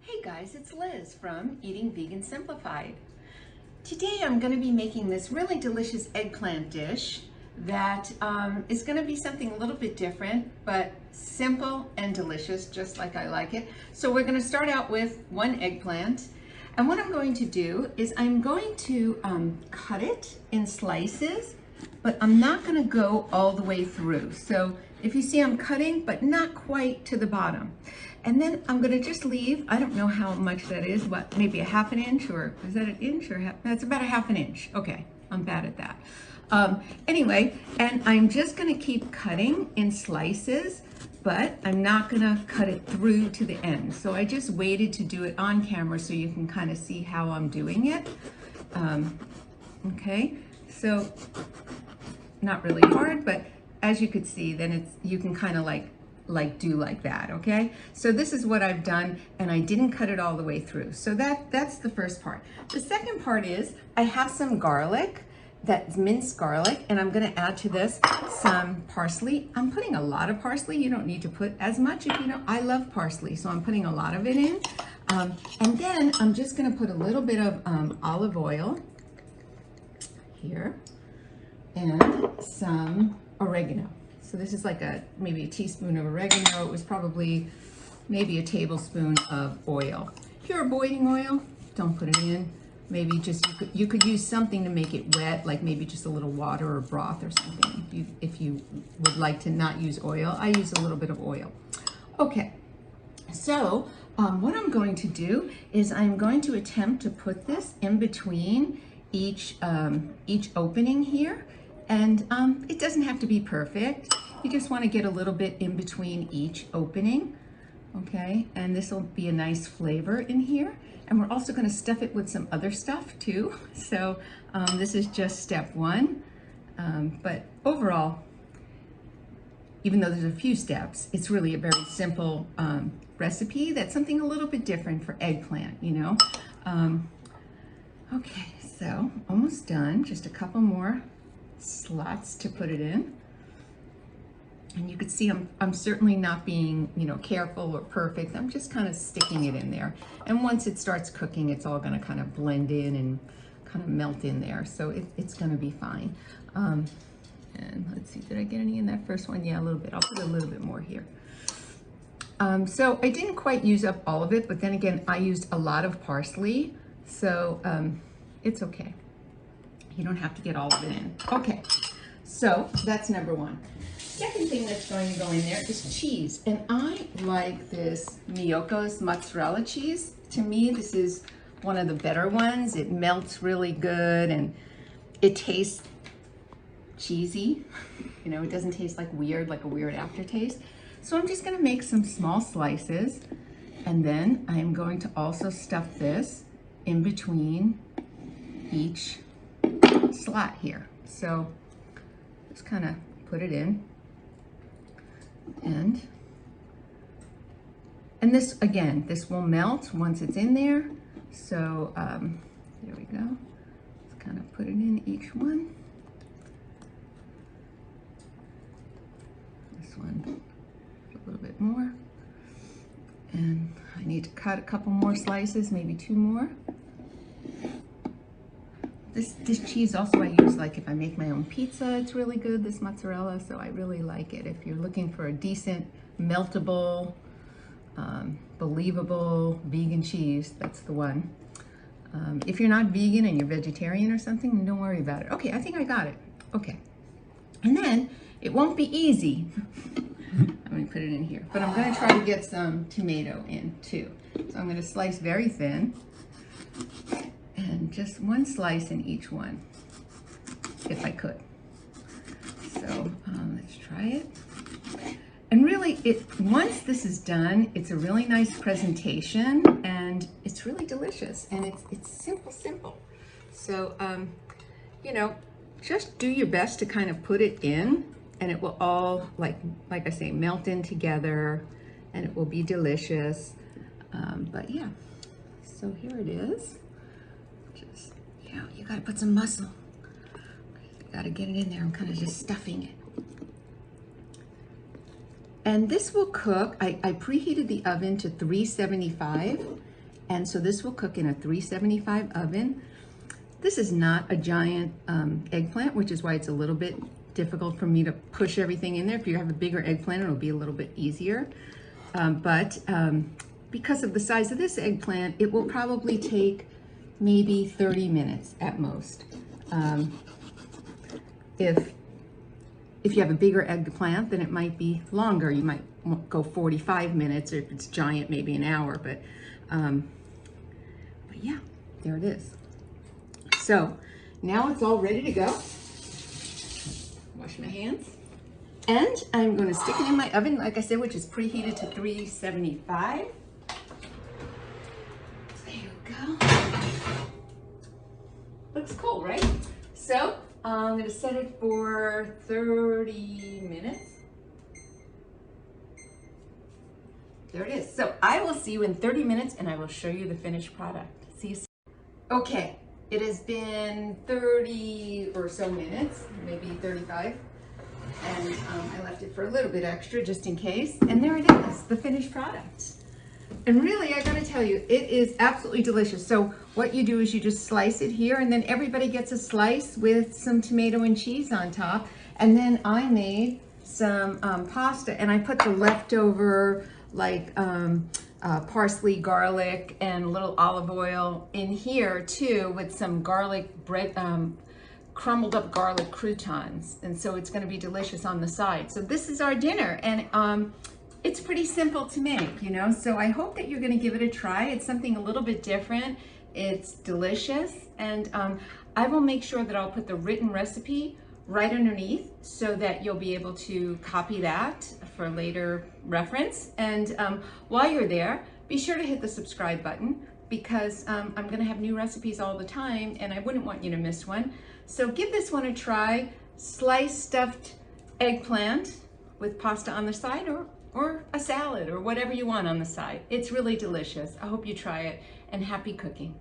Hey guys, it's Liz from Eating Vegan Simplified. Today I'm going to be making this really delicious eggplant dish that is going to be something a little bit different, but simple and delicious, just like I like it. So we're going to start out with one eggplant. And what I'm going to do is I'm going to cut it in slices, but I'm not going to go all the way through. So if you see, I'm cutting, but not quite to the bottom. And then I'm going to just leave, I don't know how much that is, what, maybe a half an inch, or is that an inch or half? That's about a half an inch. Okay, I'm bad at that. Anyway, and I'm just going to keep cutting in slices, but I'm not going to cut it through to the end. So I just waited to do it on camera so you can kind of see how I'm doing it. Okay, so not really hard, but as you could see, then you can kind of like do like that, okay? So this is what I've done, and I didn't cut it all the way through. So that's the first part. The second part is I have some garlic, that's minced garlic, and I'm gonna add to this some parsley. I'm putting a lot of parsley. You don't need to put as much if you don't. I love parsley, so I'm putting a lot of it in. And then I'm just gonna put a little bit of olive oil here and some oregano. So this is like maybe a teaspoon of oregano. It was probably maybe a tablespoon of oil. Pure boiling oil, don't put it in. Maybe just, you could use something to make it wet, like maybe just a little water or broth or something. If you would like to not use oil, I use a little bit of oil. Okay, so what I'm going to do is I'm going to attempt to put this in between each opening here. And it doesn't have to be perfect. You just want to get a little bit in between each opening, okay? And this will be a nice flavor in here. And we're also going to stuff it with some other stuff too. So this is just step one. But overall, even though there's a few steps, it's really a very simple recipe that's something a little bit different for eggplant, you know? Okay, so almost done. Just a couple more slots to put it in, and you can see I'm certainly not being, you know, careful or perfect. I'm just kind of sticking it in there, and once it starts cooking, it's all going to kind of blend in and kind of melt in there, so it's going to be fine. And let's see, did I get any in that first one? Yeah, a little bit. I'll put a little bit more here. So I didn't quite use up all of it, but then again, I used a lot of parsley, so it's okay. You don't have to get all of it in. Okay, so that's number one. Second thing that's going to go in there is cheese. And I like this Miyoko's mozzarella cheese. To me, this is one of the better ones. It melts really good and it tastes cheesy. You know, it doesn't taste like a weird aftertaste. So I'm just gonna make some small slices, and then I am going to also stuff this in between each slot here. So just kind of put it in, and this, again, this will melt once it's in there. So there we go. Let's kind of put it in each one. This one a little bit more, and I need to cut a couple more slices, maybe two more. This cheese also I use, like if I make my own pizza, it's really good, this mozzarella, so I really like it. If you're looking for a decent, meltable, believable vegan cheese, that's the one. If you're not vegan and you're vegetarian or something, don't worry about it. Okay, I think I got it. Okay. And then, it won't be easy. I'm gonna put it in here, but I'm gonna try to get some tomato in too. So I'm gonna slice very thin, and just one slice in each one, if I could. So let's try it. And really, once this is done, it's a really nice presentation, and it's really delicious, and it's simple. So, you know, just do your best to kind of put it in, and it will all, like I say, melt in together, and it will be delicious. But yeah, so here it is. Just, you know, you gotta put some muscle. You gotta get it in there. I'm kind of just stuffing it. And this will cook, I preheated the oven to 375, And so this will cook in a 375 oven. This is not a giant eggplant, which is why it's a little bit difficult for me to push everything in there. If you have a bigger eggplant, it'll be a little bit easier. Because of the size of this eggplant, it will probably take maybe 30 minutes at most. If you have a bigger eggplant, then it might be longer. You might go 45 minutes, or if it's giant, maybe an hour. But yeah, there it is. So now it's all ready to go. Wash my hands. And I'm going to stick it in my oven, like I said, which is preheated to 375. There you go. Looks cool, right? So I'm going to set it for 30 minutes. There it is. So I will see you in 30 minutes and I will show you the finished product. See you soon. Okay, it has been 30 or so minutes, maybe 35. And I left it for a little bit extra just in case. And there it is, the finished product. And really, I gotta tell you, it is absolutely delicious. So what you do is you just slice it here, and then everybody gets a slice with some tomato and cheese on top. And then I made some pasta, and I put the leftover like parsley, garlic, and a little olive oil in here too, with some garlic bread, crumbled up garlic croutons. And so it's gonna be delicious on the side. So this is our dinner, and it's pretty simple to make, you know? So I hope that you're gonna give it a try. It's something a little bit different. It's delicious. And I will make sure that I'll put the written recipe right underneath so that you'll be able to copy that for later reference. And while you're there, be sure to hit the subscribe button, because I'm gonna have new recipes all the time and I wouldn't want you to miss one. So give this one a try. Sliced stuffed eggplant with pasta on the side, or a salad, or whatever you want on the side. It's really delicious. I hope you try it, and happy cooking.